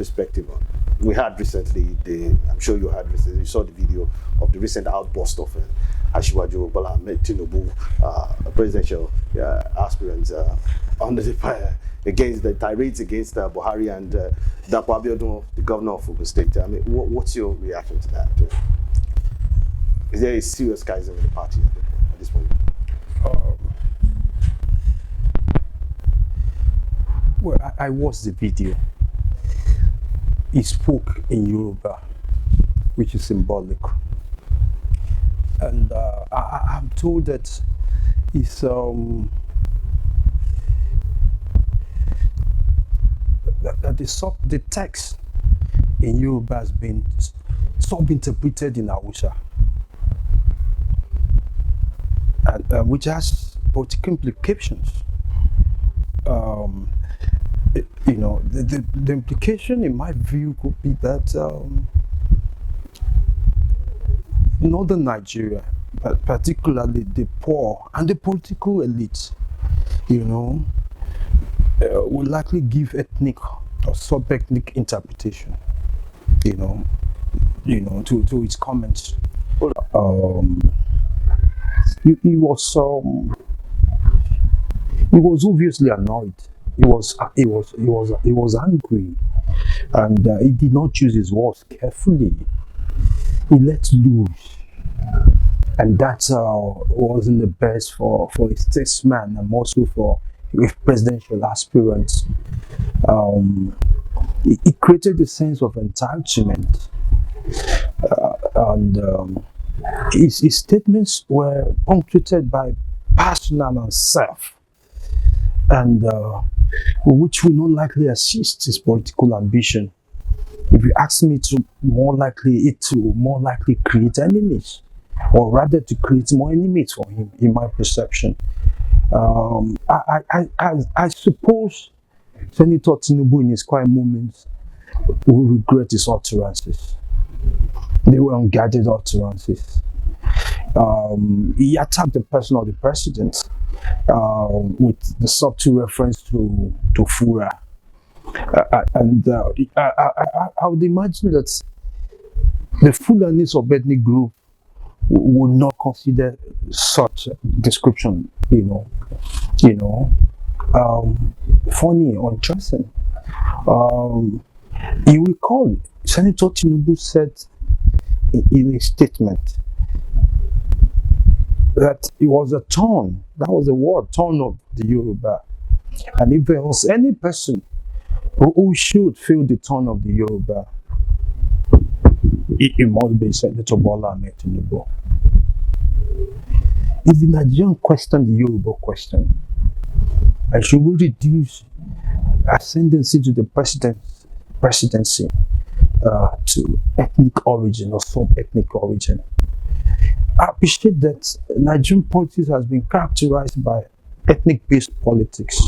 perspective on? We had recently, I'm sure you had recently, you saw the video of the recent outburst of Asiwaju Bola Ahmed Tinubu, presidential aspirants under the fire against the tirades against Buhari and Dapo Abiodun, the governor of Ogun State. I mean, what's your reaction to that? Is there a serious schism in the party at this point? Well, I watched the video. He spoke in Yoruba, which is symbolic. And I'm told that it's that the text in Yoruba has been sub-interpreted in Hausa, and which has political implications. You know, the implication in my view could be that northern Nigeria, but particularly the poor and the political elite, you know, will likely give ethnic or sub-ethnic interpretation, you know, to its comments. He was obviously annoyed. He was angry, and he did not choose his words carefully. He let loose, and that wasn't the best for a statesman and also for a presidential aspirant. It created a sense of entitlement, and his statements were punctuated by personal and self, and which will not likely assist his political ambition. If you ask me, to more likely create enemies, or rather to create more enemies for him, in my perception. I suppose Senator Tinubu, in his quiet moments, will regret his utterances. They were unguarded utterances. He attacked the person of the president with the subtle reference to Fura. And I would imagine that the Fulanis of ethnic group would not consider such description, funny or interesting. You recall Senator Tinubu said in a statement that it was a tone, that was the word, tone of the Yoruba. And if there was any person who should feel the tone of the Yoruba, it must be Senator Bola Ahmed Tinubu. Is the Nigerian question the Yoruba question? And should we reduce ascendancy to the presidency to ethnic origin or sub-ethnic origin? I appreciate that Nigerian politics has been characterized by ethnic-based politics.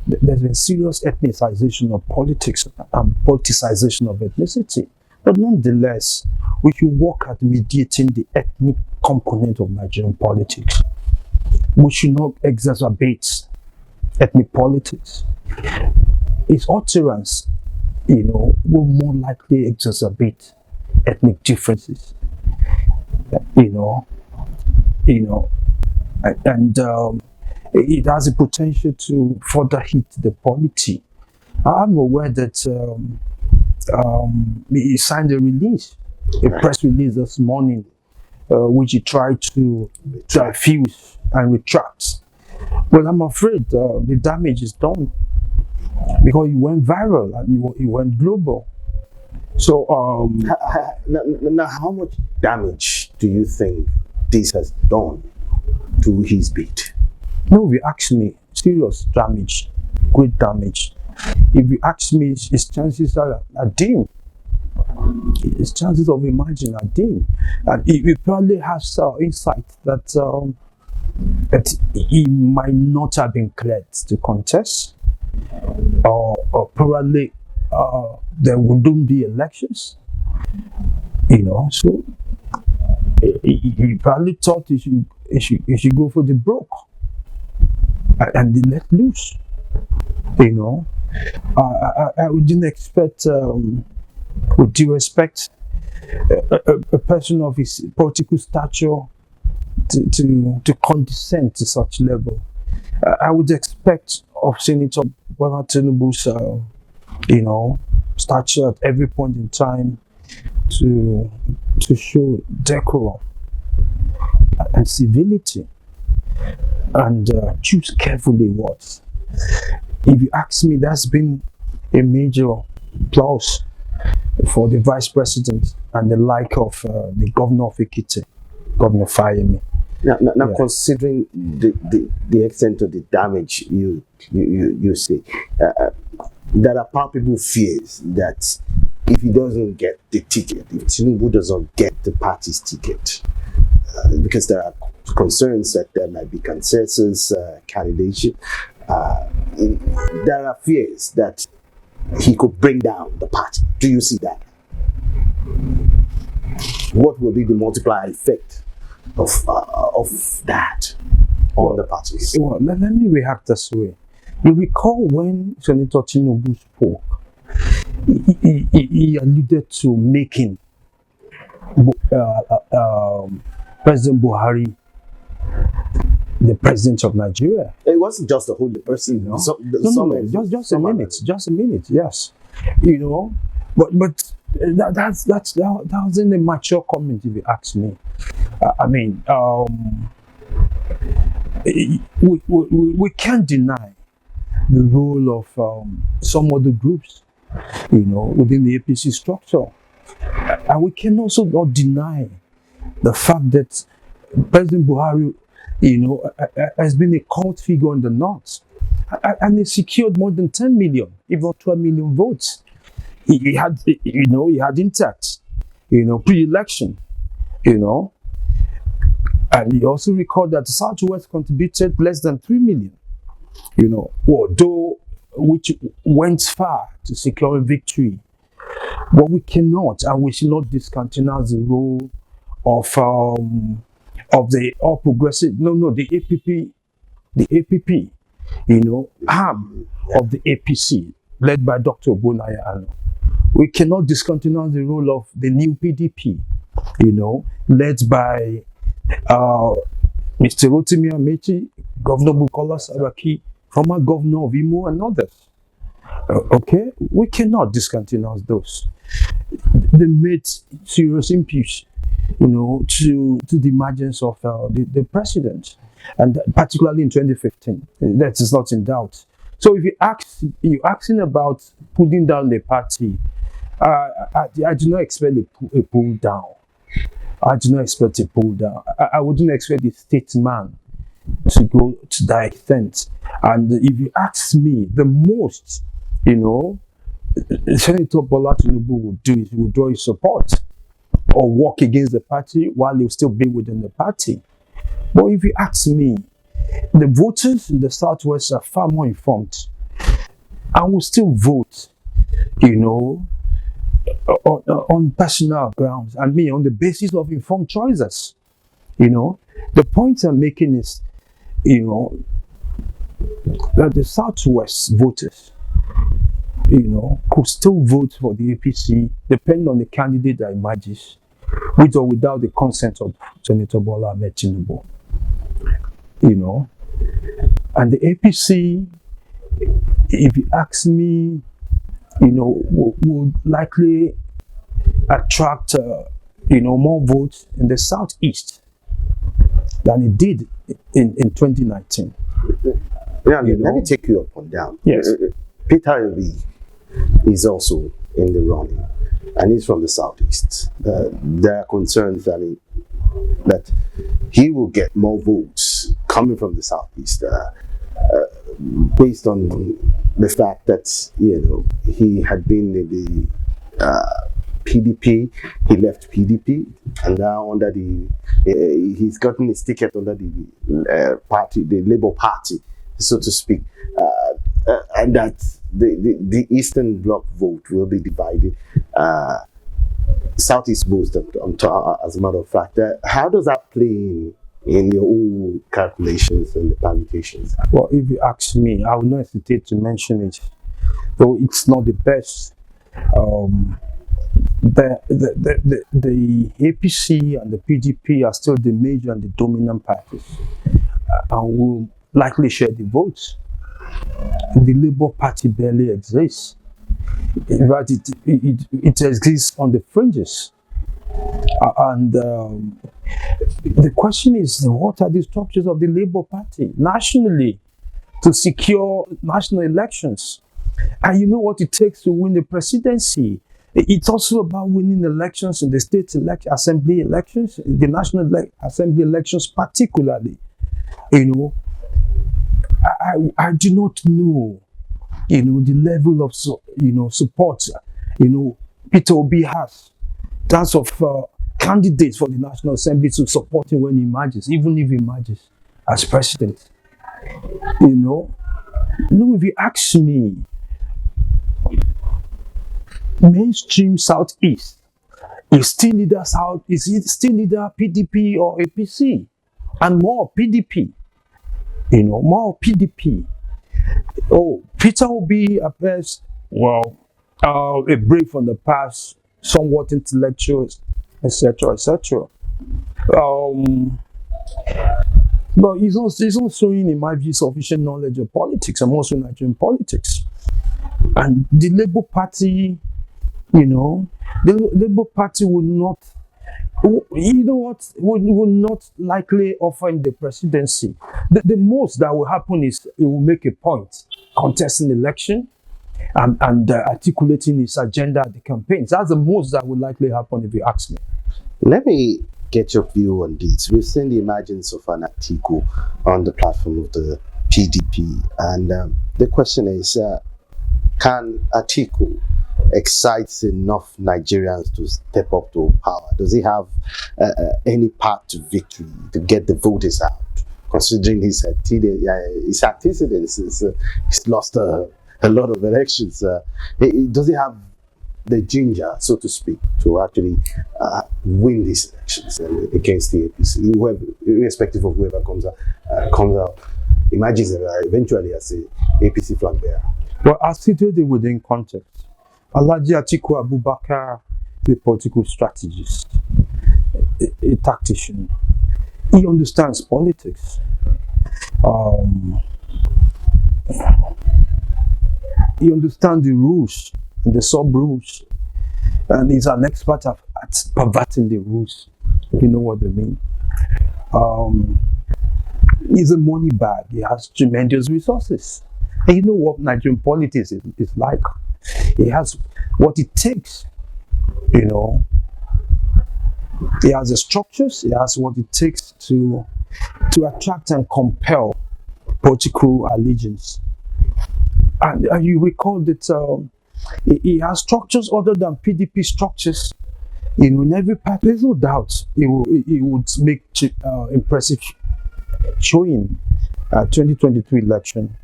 There's been serious ethnicization of politics and politicization of ethnicity. But nonetheless, we should work at mediating the ethnic component of Nigerian politics. We should not exacerbate ethnic politics. Its utterance, will more likely exacerbate ethnic differences. And it has the potential to further hit the polity. I'm aware that he signed a press release this morning, which he tried to diffuse and retract. But I'm afraid the damage is done, because he went viral and he went global. So now, how much damage do you think this has done to his bid? No, if you ask me, serious damage, great damage. If you ask me, his chances are dim. His chances of emerging are dim. And he probably has insight that he might not have been cleared to contest, or probably there wouldn't be elections. So he probably thought he should go for the broke and they let loose. I wouldn't expect, with due respect, a person of his political stature to condescend to such level. I would expect of Senator Bola Tinubu's, stature at every point in time to show decorum and civility, and choose carefully words. If you ask me, that's been a major plus for the vice president and the like of the governor of Ekiti, Governor Fayemi. Now, considering the extent of the damage you see, there are palpable fears that if he doesn't get the ticket, if Tinubu doesn't get the party's ticket, because there are concerns that there might be consensus candidate, there are fears that he could bring down the party. Do you see that? What will be the multiplier effect of that on the parties? Well, let me react this way. You recall when Senator Tinubu spoke, he alluded to making President Buhari the president of Nigeria. It wasn't just the holy person, No, just a minute. Yes, but that wasn't a mature comment, if you ask me. We can't deny the role of some other groups, within the APC structure, and we can also not deny the fact that President Buhari, has been a cult figure in the north, and he secured more than 10 million, if not 12 million votes. He had intact, pre-election, and he also recalled that the Southwest contributed less than 3 million, although which went far to secure a victory. But we cannot and we should not discountenance the role of the All Progressive, the APP, arm of the APC, led by Dr. Ogbonnaya. We cannot discontinue the role of the new PDP, led by Mr. Rotimi Enmity, Governor Bukola Saraki, former governor of Imo, and others. Okay, we cannot discontinue those. They made serious impulse, to the emergence of the president, and particularly in 2015. That is not in doubt. So if you're asking about pulling down the party, I do not expect a pull down. I do not expect a pull down. I wouldn't expect the statesman to go to that extent. And if you ask me, the most, Senator Bola Tinubu would do is withdraw his support or work against the party while he'll still be within the party. But if you ask me, the voters in the Southwest are far more informed and will still vote, on personal grounds, on the basis of informed choices. The point I'm making is, that the Southwest voters, could still vote for the APC depending on the candidate that emerges, with or without the consent of Senator Bola Tinubu. And the APC, if you ask me, would likely attract, more votes in the Southeast than it did in 2019. Let me take you up on that. Yes. Peter Obi is also in the running, and he's from the Southeast. There are concerns that he will get more votes coming from the Southeast, based on the fact that he had been in the PDP, he left PDP, and now under he's gotten his ticket under the party, the Labour Party, so to speak, and that the Eastern Bloc vote will be divided. Southeast votes, as a matter of fact. How does that play in your own calculations and the permutations? Well, if you ask me, I would not hesitate to mention it. though it's not the best. Um, the APC and the PDP are still the major and the dominant parties, and will likely share the votes. The Labour Party barely exists. In fact, it exists on the fringes. And the question is, what are the structures of the Labour Party nationally to secure national elections? And you know what it takes to win the presidency. It's also about winning elections in the state assembly elections, the national assembly elections particularly. You know, I do not know, you know, the level of, support, Peter Obi has. That's of candidates for the National Assembly to support him when he emerges, even if he emerges as president. You know, no, if you ask me, mainstream Southeast is still either PDP or APC, and more PDP. You know, more PDP. Oh, Peter Obi appears, a break from the past, somewhat intellectual, etc., etc. But he's not showing, in my view, sufficient knowledge of politics, and also Nigerian politics. And the Labour Party, the Labour Party would not, would not likely offer him the presidency. The most that will happen is it will make a point, contesting election, and articulating his agenda at the campaigns. That's the most that would likely happen, if you ask me. Let me get your view on this. We've seen the emergence of an Atiku on the platform of the PDP, and the question is, can Atiku excite enough Nigerians to step up to power? Does he have any path to victory to get the voters out? Considering his antecedents, he's lost a lot of elections. Does he have the ginger, so to speak, to actually win these elections against the APC, irrespective of whoever comes out, emerges eventually as a APC flag bearer? Well, as situated within context, Alhaji Atiku Abubakar is a political strategist, a tactician. He understands politics. He understands the rules and the sub-rules, and he's an expert at perverting the rules, if you know what I mean. He's a money bag. He has tremendous resources. And you know what Nigerian politics is like. He has what it takes, He has the structures, he has what it takes to attract and compel political allegiance. And you recall that he has structures other than PDP structures. In every party, there's no doubt he would make impressive showing 2023 election.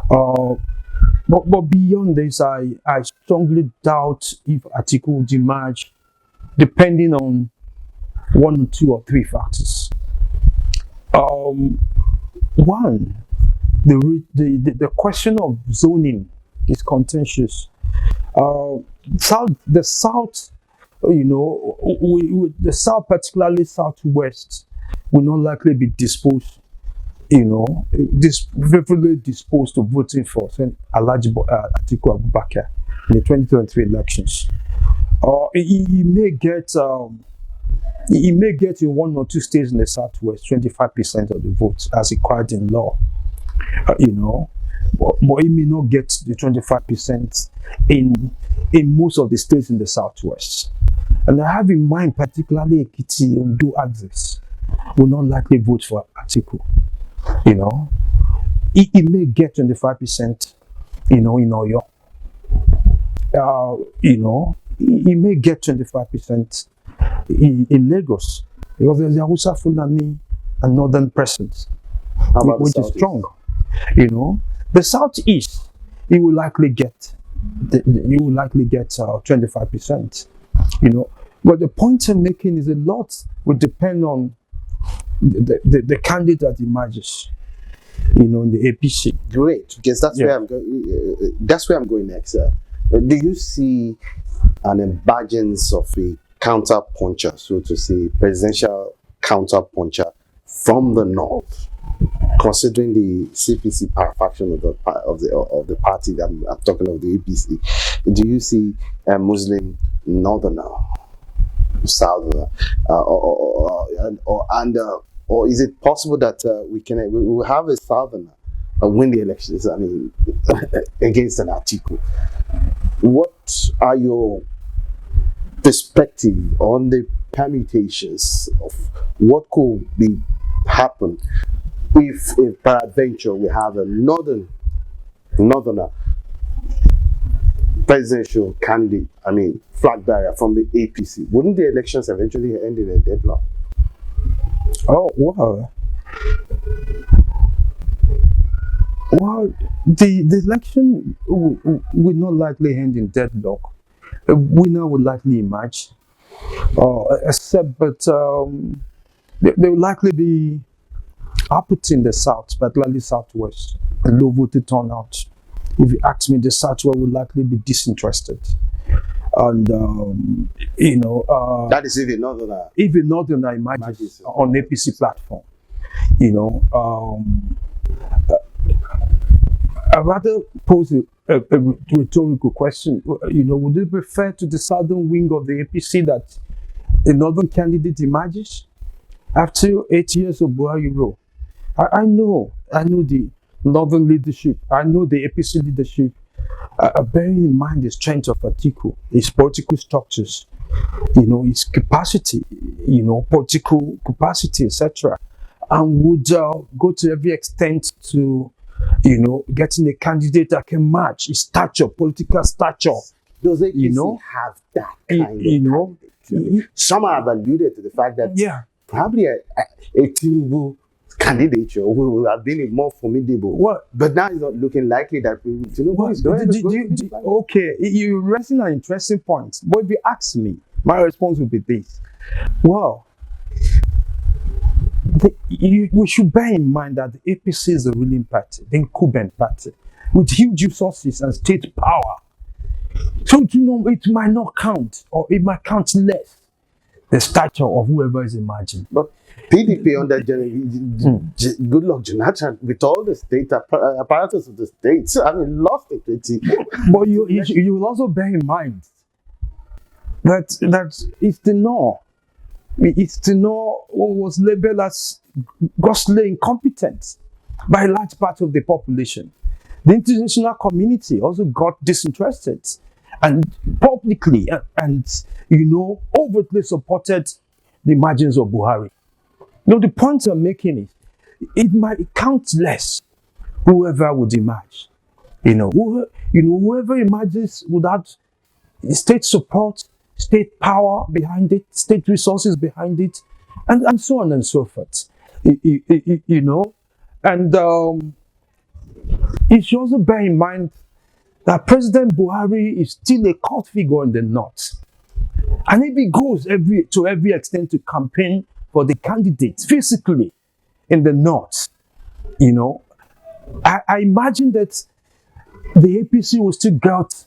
But beyond this, I strongly doubt if Atiku would emerge, depending on 1 or 2 or 3 factors. One, the question of zoning is contentious. The South, the South, particularly Southwest, will not likely be disposed, favorably disposed to voting for Alhaji Atiku Abubakar in the 2023 elections. He may get in 1 or 2 states in the Southwest 25% of the votes as required in law, but he may not get the 25% in most of the states in the Southwest. And I have in mind particularly Ekiti, Ondo axis will not likely vote for Atiku. He may get 25%, in Oyo. He may get 25% in Lagos, because there's the Hausa Fulani and Northern presence, which is strong. The Southeast, he will likely get 25%. But the point I'm making is a lot will depend on the candidate that emerges. in the APC. Great, because that's where I'm going. That's where I'm going next. Do you see an emergence of a counter puncher, so to say, presidential counter puncher from the north, considering the CPC faction of the party that I'm talking of, the APC? Do you see a Muslim northerner, southerner, or is it possible that we will have a southerner win the elections? I mean, against an Atiku. What are your perspective on the permutations of what could be happen if peradventure we have a northerner presidential candidate, I mean flag bearer from the APC? Wouldn't the elections eventually end in a deadlock? Oh, wow. Well, the election will not likely end in deadlock. A winner would likely emerge, except but there will likely be output in the south, particularly southwest, a low voted turnout. If you ask me, the southwest will likely be disinterested, and that is if a northerner emerges on APC platform, I rather pose a rhetorical question. Would it be fair to the southern wing of the APC that a northern candidate emerges after 8 years of Buhari rule? I know the northern leadership. I know the APC leadership. Bearing in mind the strength of Atiku, his political structures, his capacity, political capacity, etc., and would go to every extent to getting a candidate that can match his stature, political stature. Does APC have that kind of candidate? Some have alluded to the fact that probably a Tinubu candidature will have been more formidable. But now it's not looking likely that Tinubu is going to go. Okay, you're raising an interesting point. But if you ask me, my response would be this. Well, we should bear in mind that the APC is a ruling party, the incumbent party, with huge resources and state power. So it might not count, or it might count less, the stature of whoever is emerging. But PDP under Goodluck Jonathan, with all the state apparatus of the states, I mean, lost it. But you will also bear in mind that it's the North. It's to know what was labeled as grossly incompetent by a large part of the population. The international community also got disinterested and publicly and overtly supported the emergence of Buhari. The point I'm making is it might count less whoever would emerge. Whoever emerges without state support, state power behind it, state resources behind it, and so on and so forth. And you should also bear in mind that President Buhari is still a cult figure in the north. And if he goes to every extent to campaign for the candidates physically in the north, I imagine that the APC will still get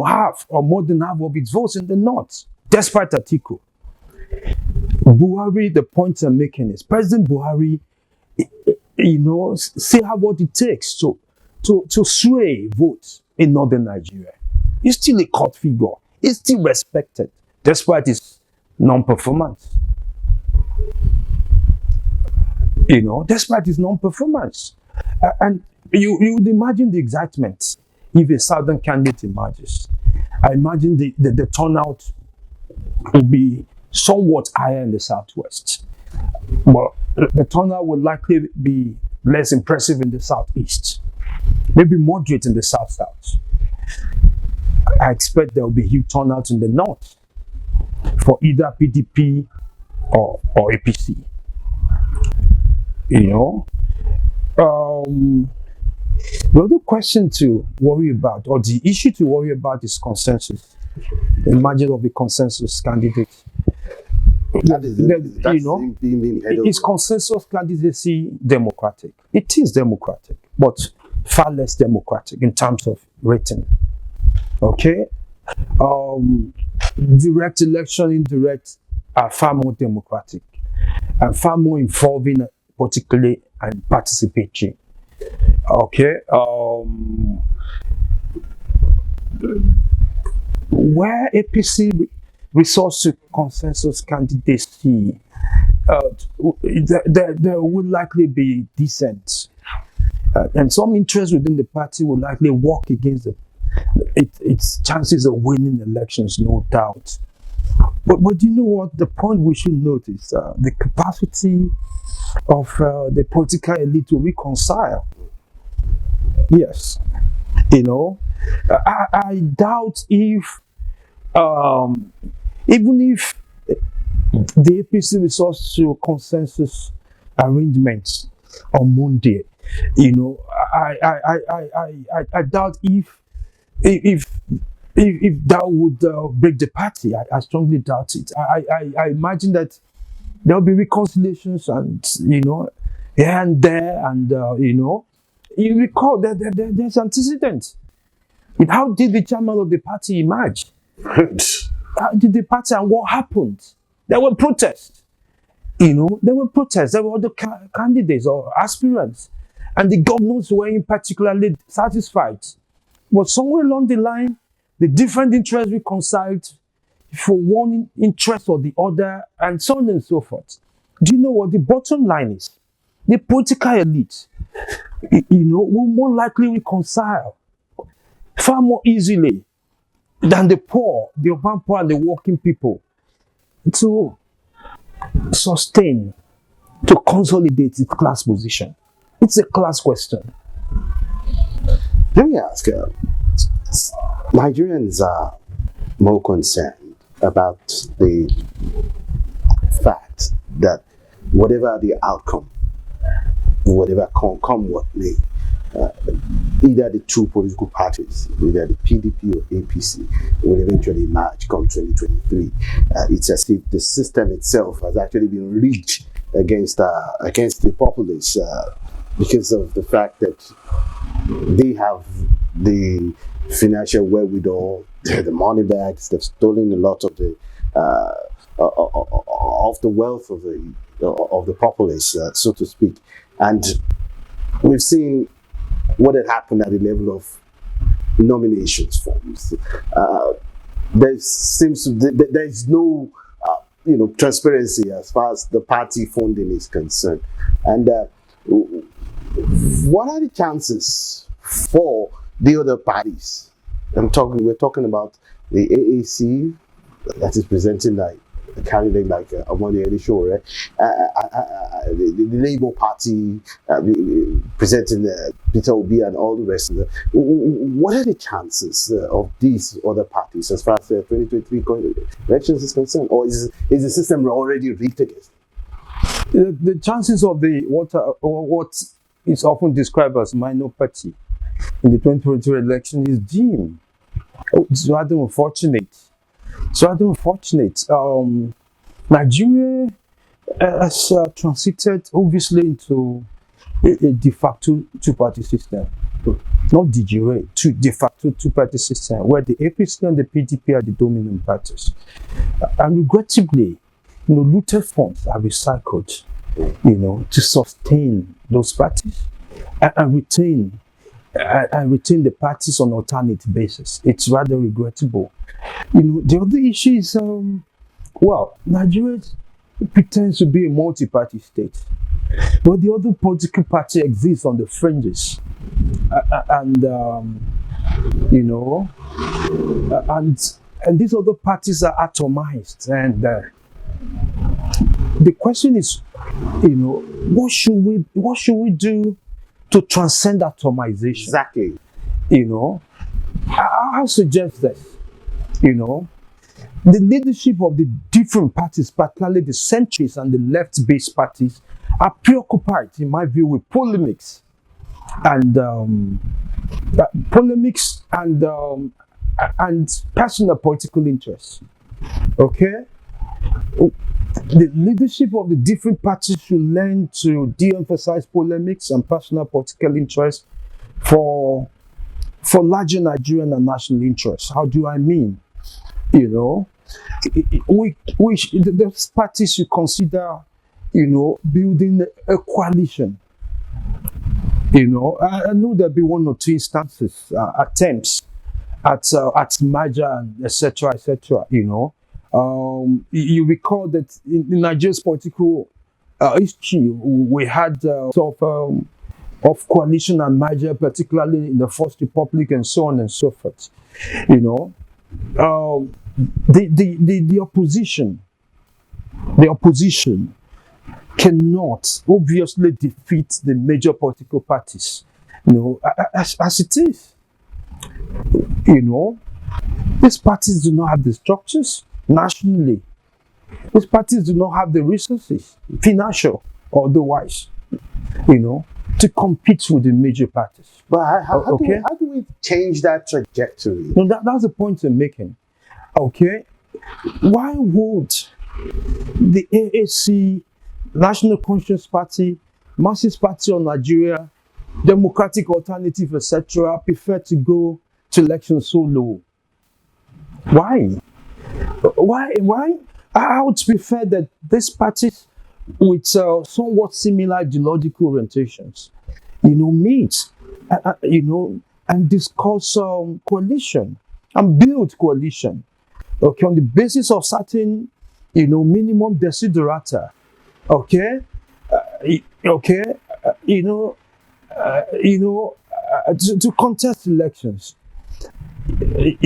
half or more than half of its votes in the north, despite Atiku. Buhari, the point I'm making is President Buhari, still have what it takes to sway votes in northern Nigeria. He's still a cult figure. He's still respected, despite his non-performance. Despite his non-performance. And you would imagine the excitement if a southern candidate emerges. I imagine the turnout will be somewhat higher in the southwest. But the turnout will likely be less impressive in the southeast. Maybe moderate in the south-south. I expect there will be huge turnout in the north for either PDP or APC. The other question to worry about, or the issue to worry about, is consensus. The margin of a consensus candidate. That is, that's you know, being head is over. consensus candidacy democratic? It is democratic, but far less democratic in terms of rating. Okay, direct election, indirect are far more democratic and far more involving, particularly and participatory. Okay, where APC resorts to consensus candidacy, there would likely be dissent, and some interest within the party will likely work against its chances of winning elections, no doubt. But you know what? The point we should note is the capacity of the political elite to reconcile. Yes, you know, I doubt if, even if the APC resorts to consensus arrangements on Monday, you know, I doubt if that would break the party. I strongly doubt it. I imagine that there will be reconciliations and, you know, here and there, and you know, you recall that there's antecedent. How did the chairman of the party emerge? How did the party, and what happened? There were protests. You know, there were protests. There were other candidates or aspirants, and the governors weren't particularly satisfied. But somewhere along the line, the different interests reconciled for one interest or the other, and so on and so forth. Do you know what the bottom line is? The political elite, you know, will more likely reconcile far more easily than the poor, the urban poor, and the working people, to sustain, to consolidate its class position. It's a class question. Let me ask, Nigerians are more concerned about the fact that whatever the outcome, whatever come what may, either the two political parties, either the PDP or APC, will eventually emerge come 2023. It's as if the system itself has actually been rigged against the populace, because of the fact that they have the financial wherewithal, the money bags. They've stolen a lot of the wealth of the populace, so to speak. And we've seen what had happened at the level of nominations forms. There's no transparency as far as the party funding is concerned. And what are the chances for the other parties? We're talking about the AAC, that is presenting like a candidate like Omoni Elishore, the Labour Party presenting Peter Obi and all the rest of them. What are the chances of these other parties as far as the 2023 elections is concerned? Or is the system already rigged against them? The chances of what is often described as minor party in the 2023 election is dim. It's rather unfortunate. Nigeria has transited obviously into a de facto two-party system, not de jure, de facto two-party system, where the APC and the PDP are the dominant parties. And regrettably, looted funds are recycled, to sustain those parties and retain the parties on alternate basis. It's rather regrettable. The other issue is, Nigeria pretends to be a multi-party state, but the other political party exists on the fringes, and these other parties are atomized. And the question is, what should we do to transcend atomization? Exactly. I suggest that, the leadership of the different parties, particularly the centrists and the left-based parties, are preoccupied, in my view, with polemics and personal political interests. Okay, The leadership of the different parties should learn to de-emphasize polemics and personal political interests for larger Nigerian and national interests. How do I mean? You know, the parties should consider, building a coalition. I know there'll be one or two instances, attempts at merger and etc. etc. You recall that in Nigeria's political history, we had of coalition and merger, particularly in the First Republic and so on and so forth. The opposition cannot obviously defeat the major political parties, as it is. These parties do not have the structures nationally. These parties do not have the resources, financial or otherwise, to compete with the major parties. But how do we change that trajectory? No, that's the point I'm making. Okay, why would the AAC, National Conscience Party, Marxist Party of Nigeria, Democratic Alternative, etc., prefer to go to elections so low? Why? I would prefer that these parties with somewhat similar ideological orientations, meet, and discuss coalition and build coalition. Okay, on the basis of certain, minimum desiderata. Okay, to contest elections. If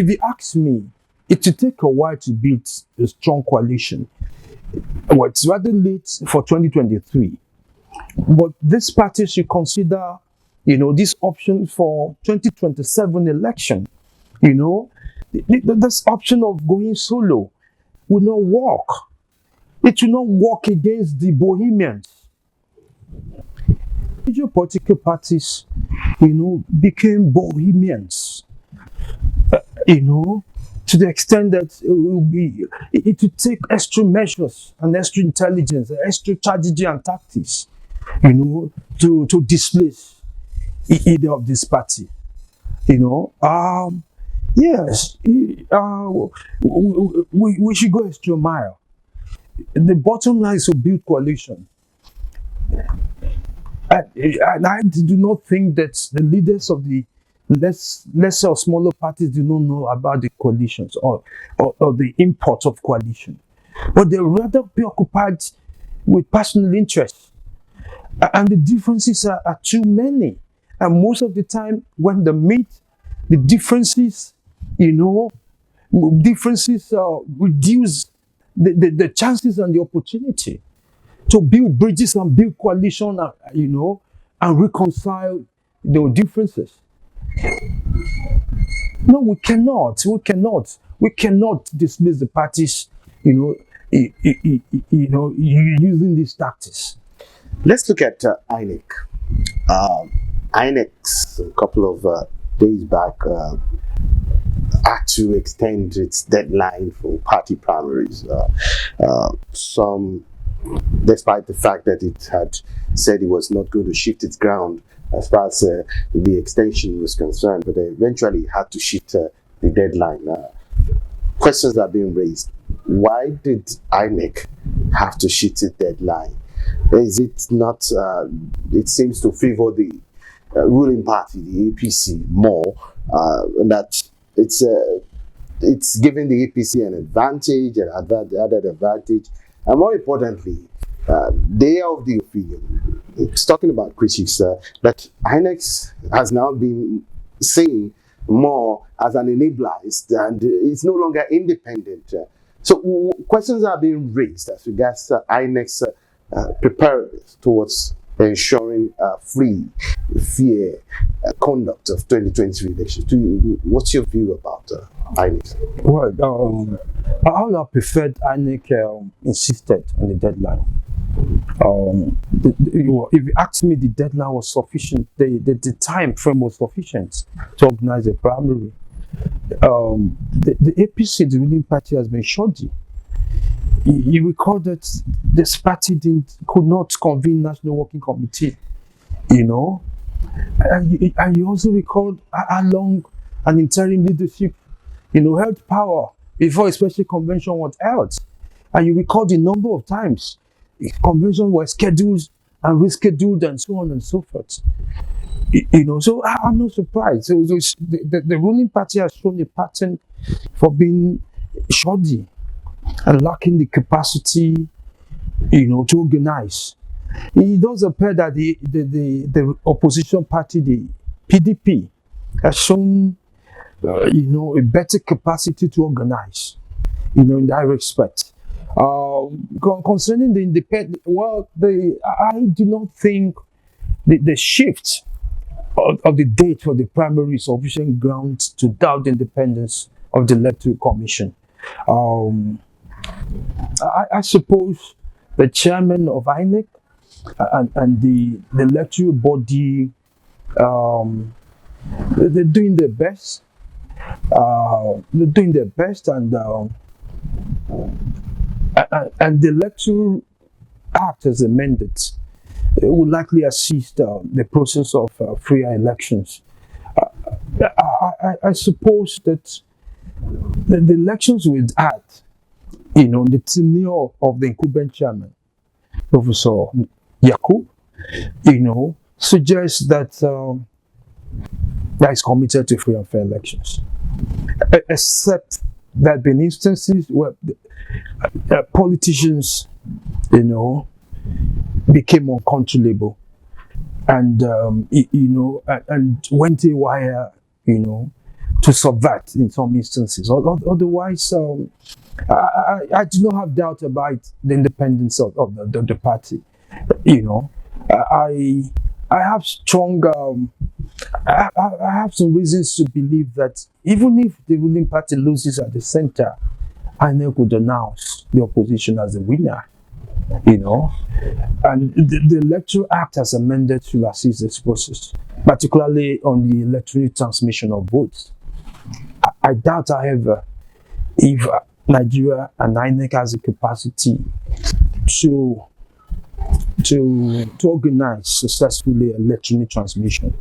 you ask me, it will take a while to build a strong coalition. Well, it's rather late for 2023, but this party should consider, this option for 2027 election. This option of going solo will not work. It will not work against the Bohemians. Major political parties, became Bohemians. To the extent that it will take extra measures and extra intelligence, extra strategy and tactics, to displace either of this party. Yes, we should go extra mile. The bottom line is to build coalition. And I do not think that the leaders of the lesser or smaller parties do not know about the coalitions or the import of coalition. But they're rather preoccupied with personal interests. And the differences are too many. And most of the time, when they meet, the differences, reduce the chances and the opportunity to build bridges and build coalition, and reconcile the differences. No, we cannot dismiss the parties, using these tactics. Let's look at INEC. INEC, a couple of days back, had to extend its deadline for party primaries. Despite the fact that it had said it was not going to shift its ground as far as the extension was concerned, but they eventually had to shift the deadline. Questions are being raised. Why did INEC have to shift its deadline? Is it not, it seems to favor the ruling party, the APC, more, and that it's giving the APC an advantage, an added advantage, and more importantly, they are of the opinion, it's talking about critics, that INEC has now been seen more as an enabler, and it's no longer independent. So questions are being raised as regards INEC's preparedness towards ensuring free, fair conduct of 2023 elections. What's your view about INEC? Well, I would have preferred INEC insisted on the deadline. If you ask me, the deadline was sufficient, the time frame was sufficient to organize a primary. The APC, the ruling party, has been shoddy. You recall that this party could not convene National Working Committee, you know, and you also recall how long an interim leadership, held power before a special convention was held. And you recall the number of times conventions were scheduled and rescheduled and so on and so forth. So I'm not surprised. So the ruling party has shown a pattern for being shoddy and lacking the capacity, to organize. It does appear that the opposition party, the PDP, has shown, a better capacity to organize, in that respect. Concerning the independent, I do not think the shift of the date for the primary is sufficient grounds to doubt the independence of the Electoral Commission. I suppose the chairman of INEC and the electoral body, they're doing their best. And the Electoral Act as amended will likely assist the process of freer elections. I suppose that the elections will add, the tenure of the incumbent chairman, Professor Yakub, suggests that is committed to free and fair elections. Except there have been instances where politicians, became uncontrollable and and went haywire, to subvert in some instances. Otherwise, I do not have doubt about the independence of the party. I have strong. I have some reasons to believe that even if the ruling party loses at the center, INEC would announce the opposition as the winner. And the Electoral Act as amended to assist this process, particularly on the electronic transmission of votes. I doubt, however, if Nigeria and INEC has the capacity to organize successfully electronic transmission.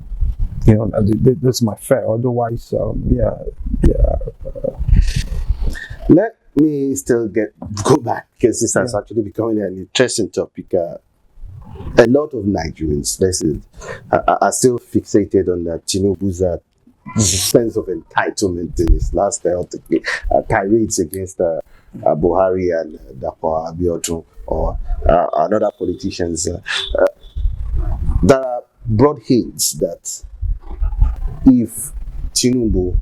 That's my fear. Otherwise, Let me still go back, because this has actually become an interesting topic. A lot of Nigerians, are still fixated on Tinubu's sense of entitlement in his last tirades against Buhari and Dapo Abiodun or another politicians. There are broad hints that if Tinubu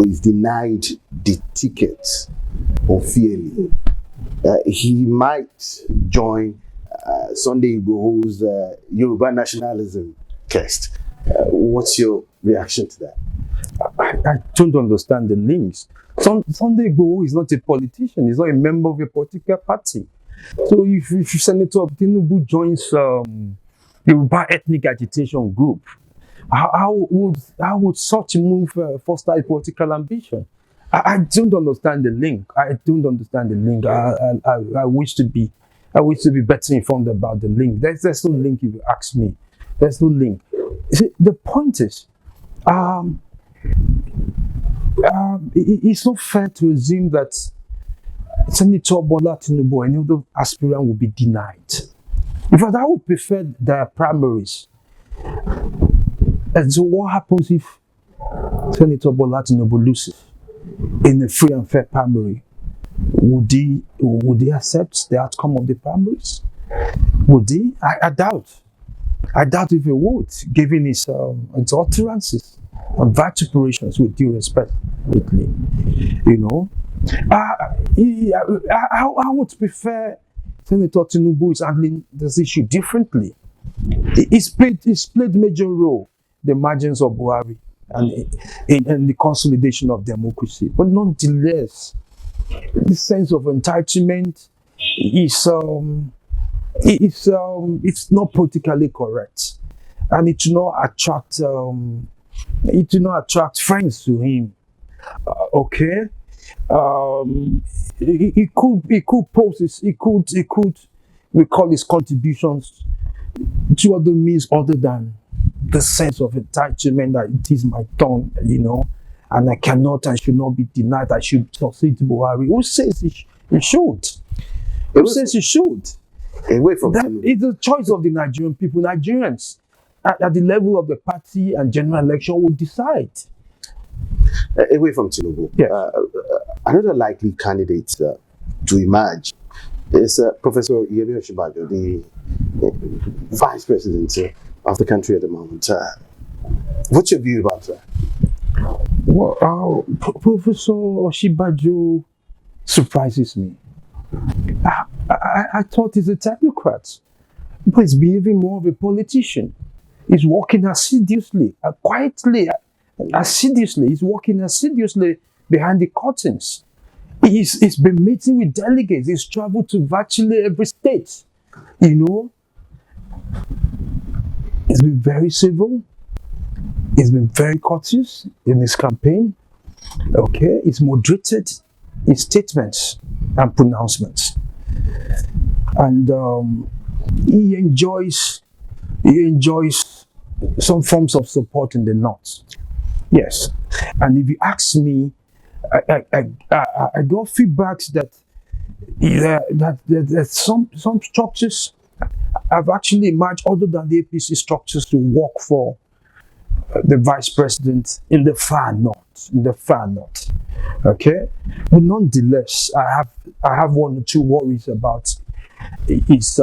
is denied the ticket unfairly, he might join Sunday Igboho's Yoruba nationalism quest. What's your reaction to that? I don't understand the links. Sunday Igboho is not a politician. He's not a member of a political party. So if Senator Tinubu joins Yoruba ethnic agitation group, how would such a move foster a political ambition? I don't understand the link. I wish to be better informed about the link. There's no link if you ask me. There's no link. See, the point is, it's not fair to assume that Senator Bola Tinubu or any other aspirant will be denied. In fact, I would prefer their primaries. And so what happens if Senator Bola Tinubu loses in a free and fair primary? Would he accept the outcome of the primaries? Would he? I doubt. I doubt if he would, given his utterances and vituperations, with due respect, lately. I would prefer Senator Tinubu is handling this issue differently. He's played major role in the margins of Buhari and in the consolidation of democracy, but nonetheless, the sense of entitlement it's not politically correct, and it do not attract friends to him. Okay, He could post his, he could recall his contributions to other means other than the sense of entitlement that it is my turn, and I cannot and should not be denied. I should succeed to Buhari. Who says he should? Who says he should? Away from That Tinubu. is the choice of the Nigerian people. Nigerians at the level of the party and general election will decide. Away from Tinubu. Yes. Another likely candidate to emerge is Professor Yemi Osinbajo, the vice president of the country at the moment. What's your view about that? Well, Professor Osinbajo surprises me. I thought he's a technocrat, but he's behaving more of a politician. He's working assiduously, quietly, assiduously. He's working assiduously behind the curtains. He's been meeting with delegates. He's traveled to virtually every state. He's been very civil. He's been very courteous in his campaign. Okay, he's moderated his statements and pronouncements, and he enjoys some forms of support in the north. Yes, and if you ask me, I got feedbacks that some structures have actually emerged other than the APC structures to work for the vice president in the far north. Okay, but nonetheless, I have one or two worries about his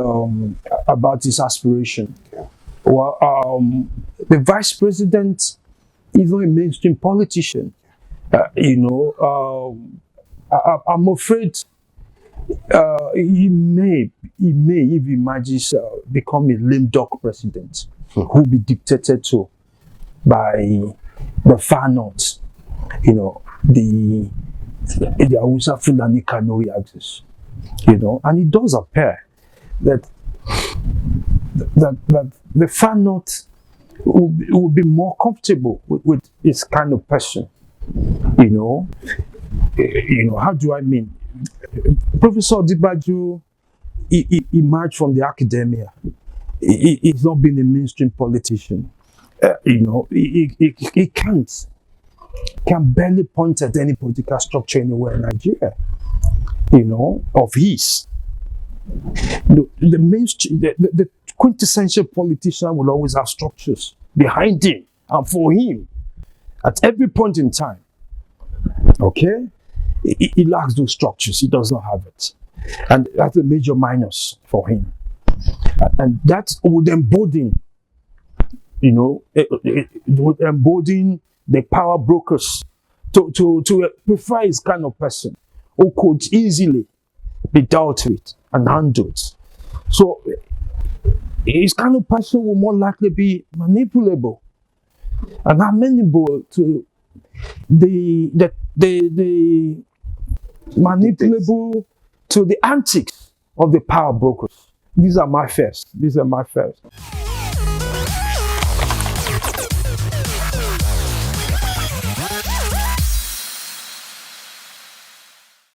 aspiration. Well, the vice president is not a mainstream politician. I'm afraid he may, if he emerges, become a lame duck president who will be dictated to by the far north, the Hausa Fulani Kanuri axis, and it does appear that the far north will be more comfortable with this kind of person. How do I mean? Professor Osinbajo, he emerged from the academia. He's not been a mainstream politician. He can barely point at any political structure anywhere in Nigeria, of his. The mainstream, the quintessential politician will always have structures behind him and for him at every point in time. Okay? He lacks those structures. He does not have it. And that's a major minus for him. And that would embolden, it would embolden the power brokers to prefer his kind of person who could easily be dealt with and handled. So his kind of person will more likely be manipulable and amenable to the manipulable to the antics of the power brokers. These are my first.